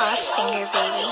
Crossfinger, baby.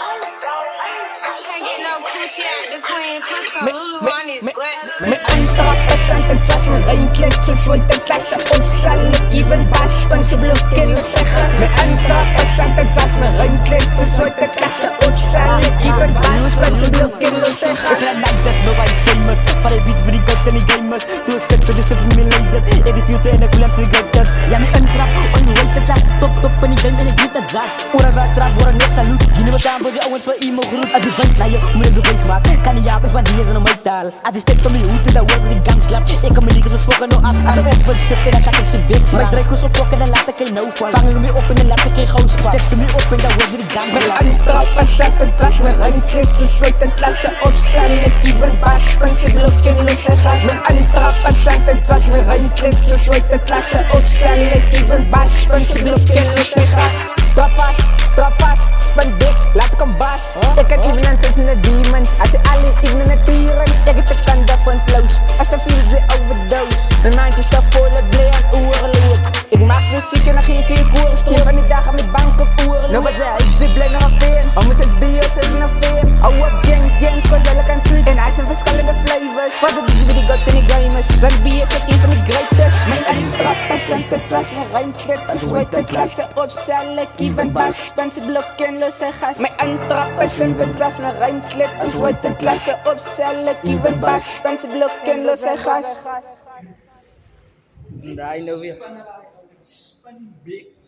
Can't get no coochie out the queen. Push from Lulu on his butt. Med andre procenters med ringklædt til svøjt og klasser opsalg. Given baspen så blokken og sækkers. Med andre procenters med ringklædt til svøjt og klasser opsalg. Given baspen så blokken og sækkers. If you're like that's nobody famous. For the beat really got any gamers. To expect to disturb me lasers. In the future en ik wil hem zijn gators. Ja, me een trap, on the way to class. Top en ik ben in het niet jazz. Ora waar trap, ora net salut. Gini wat aan voor je owens voor emo groep. Als je bent naar je, moet je zo face maken. Kan je japen van die is een mooie taal. Als je steekt om je hoed in de world die gang slap. Ik kan me niet zo spoken no af. Als ik op een stip en dan gaat het zijn big van. Mijn dreigers oplokken en dan laat ik je nou van. Vangen me op en dan laat ik je gauw spat. Steek me op en dan word je die gang slap. Met andere procenters met ringklædt til svøjt og klasser opsalg. Given baspen så blokken og sækkers. Med andre procenters med ringklædt til svøjt og klasser opsalg. Given baspen så blokken og sækkers. Trapas, span dik, laat ik hem bas. Ik heb even een zet in de demon. Als je alle even in de tieren. Ik heb de kant van flows. Als de field ze overdose. De 90's staat volle blij en oerleed. Ik maak muziek en dan geef je koerstroep. Van die dagen met banken oerleed. Nou wat zei ik, zit blij nog een veer. Om eens het bio zit in een veer. Hou op gang, cause alle kan switch. En hij zijn verschillende flavors. Wat de beats wie die got in die gamers. Zijn bio zit een van de greatest. Mijn entrappercent, het was mijn rijmklet. Ze zwijt de klasse opzellen. Even bas, spense blokken, losse gas. Mijn entrappercent, het was mijn rijmklet. Ze zwijt de klasse opzellen. Even bas, spense blokken, losse gas. Draai nou weer. Span big.